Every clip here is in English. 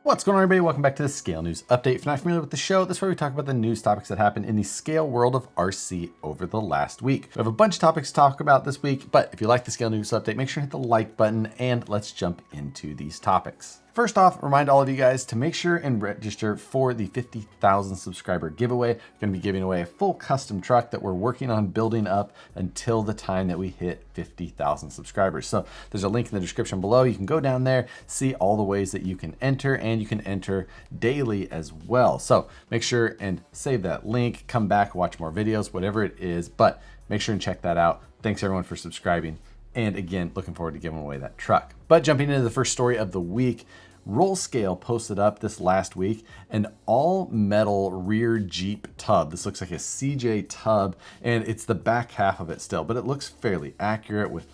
What's going on, everybody? Welcome back to the Scale News Update. If you're not familiar with the show, this is where we talk about the news topics that happened in the scale world of RC over the last week. We have a bunch of topics to talk about this week, but if you like the Scale News Update, make sure to hit the like button and let's jump into these topics. First off, remind all of you guys to make sure and register for the 50,000 subscriber giveaway. We're going to be giving away a full custom truck that we're working on building up until the time that we hit 50,000 subscribers. So there's a link in the description below. You can go down there, see all the ways that you can enter, and you can enter daily as well. So make sure and save that link, come back, watch more videos, whatever it is, but make sure and check that out. Thanks everyone for subscribing. And again, looking forward to giving away that truck. But jumping into the first story of the week, Rollscale posted up this last week an all metal rear Jeep tub. This looks like a CJ tub and it's the back half of it still, but it looks fairly accurate with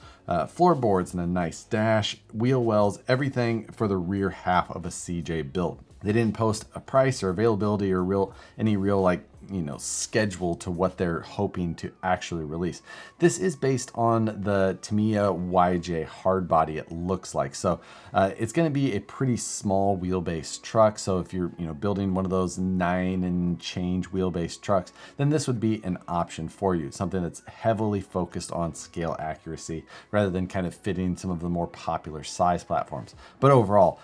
floorboards and a nice dash, wheel wells, everything for the rear half of a CJ build. They didn't post a price or availability or any real schedule to what they're hoping to actually release. This is based on the Tamiya YJ hardbody, it looks like. So it's going to be a pretty small wheelbase truck. So if you're building one of those 9 and change wheelbase trucks, then this would be an option for you. Something that's heavily focused on scale accuracy rather than kind of fitting some of the more popular size platforms. But overall,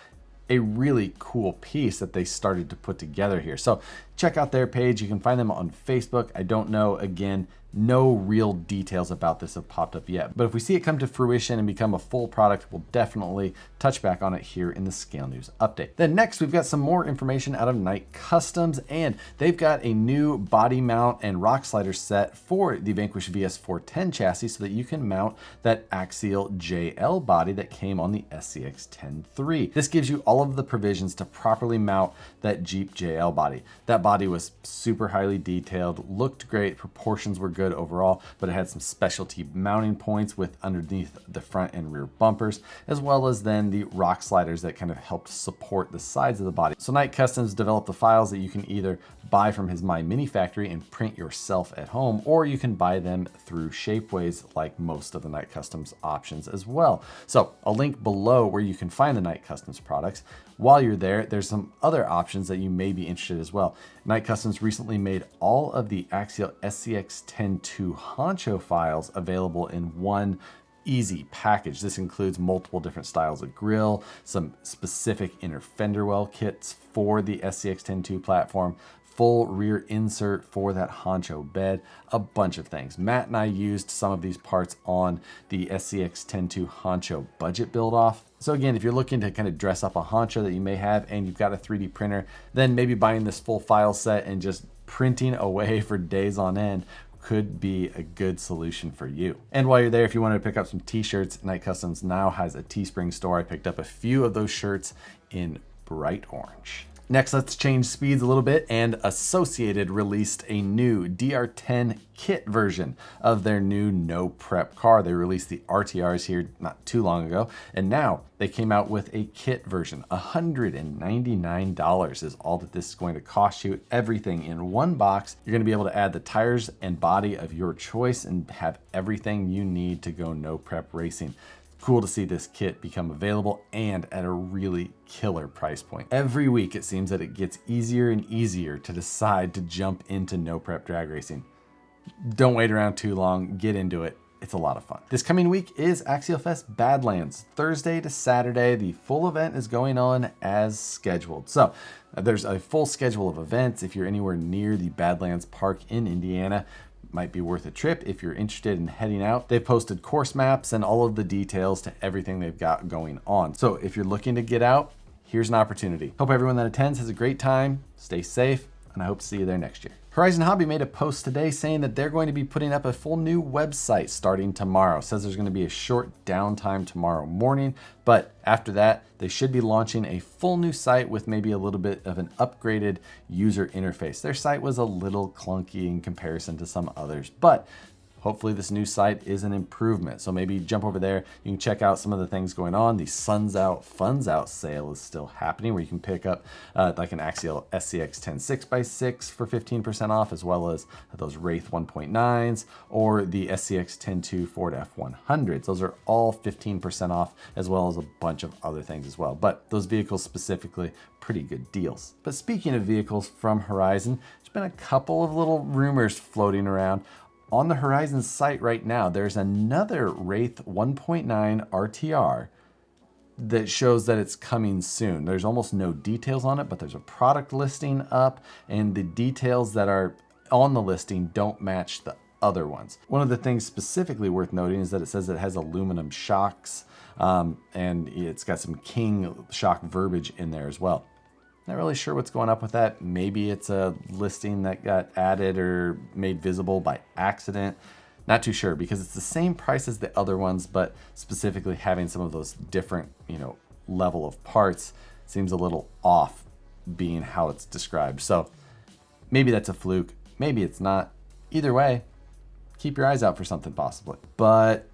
a really cool piece that they started to put together here. So check out their page. You can find them on Facebook. I don't know, again, no real details about this have popped up yet. But if we see it come to fruition and become a full product, we'll definitely touch back on it here in the Scale News Update. Then next, we've got some more information out of Knight Customs, and they've got a new body mount and rock slider set for the Vanquish VS410 chassis so that you can mount that axial JL body that came on the SCX-10-3. This gives you all of the provisions to properly mount that Jeep JL body. That body was super highly detailed, looked great, proportions were good overall, but it had some specialty mounting points with underneath the front and rear bumpers, as well as then the rock sliders that kind of helped support the sides of the body. So Knight Customs developed the files that you can either buy from his My Mini Factory and print yourself at home, or you can buy them through Shapeways like most of the Knight Customs options as well. So a link below where you can find the Knight Customs products. While you're there, there's some other options that you may be interested as well. Knight Customs recently made all of the axial SCX-10-2 Honcho files available in one easy package. This includes multiple different styles of grill, some specific inner fender well kits for the SCX-10-2 platform, full rear insert for that Honcho bed, a bunch of things. Matt and I used some of these parts on the SCX-10-2 Honcho budget build off. So again, if you're looking to kind of dress up a Honcho that you may have and you've got a 3D printer, then maybe buying this full file set and just printing away for days on end could be a good solution for you. And while you're there, if you wanted to pick up some t-shirts, Knight Customs now has a Teespring store. I picked up a few of those shirts in bright orange. Next, let's change speeds a little bit, and Associated released a new DR10 kit version of their new no prep car. They released the RTRs here not too long ago, and now they came out with a kit version. $199 is all that this is going to cost you. Everything in one box. You're going to be able to add the tires and body of your choice and have everything you need to go no prep racing. Cool to see this kit become available and at a really killer price point. Every week it seems that it gets easier and easier to decide to jump into no prep drag racing. Don't wait around too long, get into it. It's a lot of fun. This coming week is Axial Fest Badlands, Thursday to Saturday. The full event is going on as scheduled. So there's a full schedule of events. If you're anywhere near the Badlands Park in Indiana, might be worth a trip if you're interested in heading out. They've posted course maps and all of the details to everything they've got going on. So if you're looking to get out, here's an opportunity. Hope everyone that attends has a great time, stay safe, and I hope to see you there next year. Horizon Hobby made a post today saying that they're going to be putting up a full new website starting tomorrow. It says there's going to be a short downtime tomorrow morning, but after that, they should be launching a full new site with maybe a little bit of an upgraded user interface. Their site was a little clunky in comparison to some others, but hopefully this new site is an improvement. So maybe jump over there. You can check out some of the things going on. The Suns Out, Funds Out sale is still happening, where you can pick up like an Axial SCX 10 6x6 for 15% off, as well as those Wraith 1.9s or the SCX 10.2 Ford F100s. Those are all 15% off, as well as a bunch of other things as well. But those vehicles specifically, pretty good deals. But speaking of vehicles from Horizon, there's been a couple of little rumors floating around. On the Horizon site right now, there's another Wraith 1.9 RTR that shows that it's coming soon. There's almost no details on it, but there's a product listing up, and the details that are on the listing don't match the other ones. One of the things specifically worth noting is that it says it has aluminum shocks, and it's got some King shock verbiage in there as well. Not really sure what's going up with that. Maybe it's a listing that got added or made visible by accident. Not too sure, because it's the same price as the other ones, but specifically having some of those different, level of parts seems a little off being how it's described. So maybe that's a fluke. Maybe it's not. Either way, keep your eyes out for something possibly. But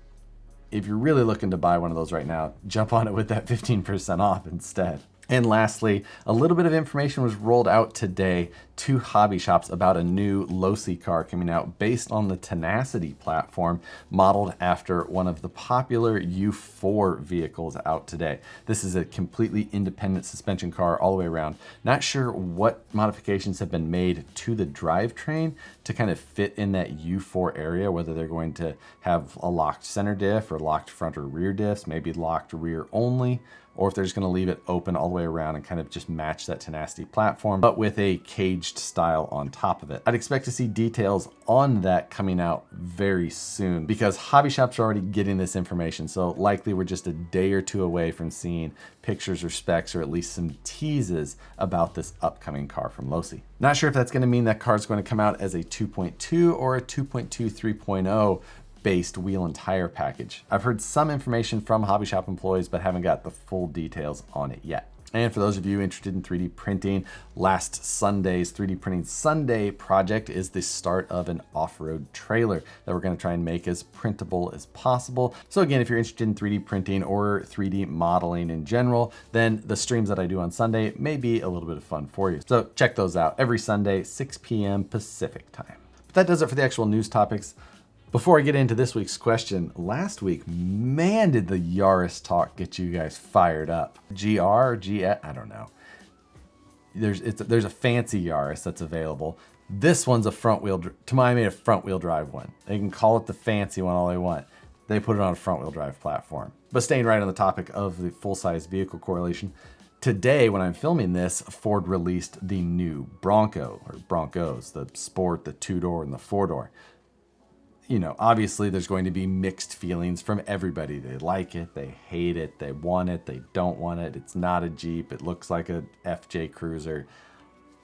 if you're really looking to buy one of those right now, jump on it with that 15% off instead. And lastly, a little bit of information was rolled out today to hobby shops about a new Losi car coming out based on the Tenacity platform, modeled after one of the popular U4 vehicles out today. This is a completely independent suspension car all the way around. Not sure what modifications have been made to the drivetrain to kind of fit in that U4 area, whether they're going to have a locked center diff or locked front or rear diffs, maybe locked rear only, or if they're just going to leave it open all the way around and kind of just match that Tenacity platform, but with a caged style on top of it. I'd expect to see details on that coming out very soon, because hobby shops are already getting this information. So likely we're just a day or two away from seeing pictures or specs, or at least some teases about this upcoming car from Losi. Not sure if that's going to mean that car is going to come out as a 2.2 or a 2.2 3.0 based wheel and tire package. I've heard some information from hobby shop employees, but haven't got the full details on it yet. And for those of you interested in 3D printing, last Sunday's 3D Printing Sunday project is the start of an off-road trailer that we're going to try and make as printable as possible. So again, if you're interested in 3D printing or 3D modeling in general, then the streams that I do on Sunday may be a little bit of fun for you. So check those out every Sunday, 6 p.m. Pacific time. But that does it for the actual news topics. Before I get into this week's question, last week, man, did the Yaris talk get you guys fired up. GR or GS, I don't know. There's a fancy Yaris that's available. This one's a front wheel, Tamai made a front wheel drive one. They can call it the fancy one all they want. They put it on a front wheel drive platform. But staying right on the topic of the full-size vehicle correlation, today when I'm filming this, Ford released the new Bronco, or Broncos, the Sport, the 2-door, and the 4-door. Obviously there's going to be mixed feelings from everybody. They like it, they hate it, they want it, they don't want it. It's not a Jeep. It looks like a FJ Cruiser.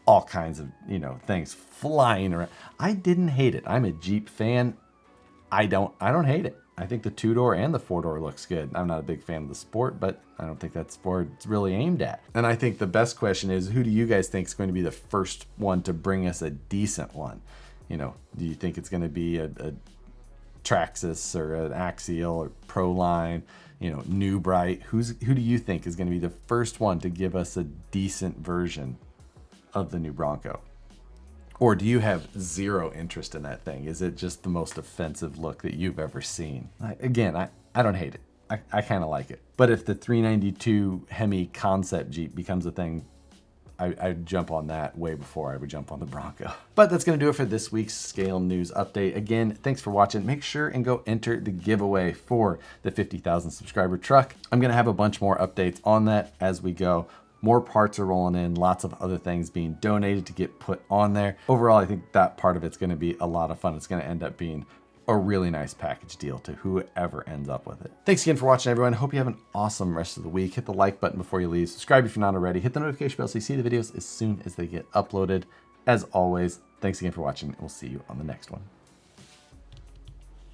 All kinds of, things flying around. I didn't hate it. I'm a Jeep fan. I don't hate it. I think the 2-door and the 4-door looks good. I'm not a big fan of the Sport, but I don't think that's what it's really aimed at. And I think the best question is, who do you guys think is going to be the first one to bring us a decent one? Do you think it's going to be a Traxxas or an Axial or Proline, New Bright? Who do you think is going to be the first one to give us a decent version of the new Bronco? Or do you have zero interest in that thing? Is it just the most offensive look that you've ever seen? I don't hate it. I kind of like it. But if the 392 Hemi concept Jeep becomes a thing, I'd jump on that way before I would jump on the Bronco. But that's going to do it for this week's Scale News Update. Again, thanks for watching. Make sure and go enter the giveaway for the 50,000 subscriber truck. I'm going to have a bunch more updates on that as we go. More parts are rolling in, lots of other things being donated to get put on there. Overall, I think that part of it's going to be a lot of fun. It's going to end up being a really nice package deal to whoever ends up with it. Thanks again for watching, everyone. Hope you have an awesome rest of the week. Hit the like button before you leave. Subscribe if you're not already. Hit the notification bell so you see the videos as soon as they get uploaded. As always, thanks again for watching, and we'll see you on the next one.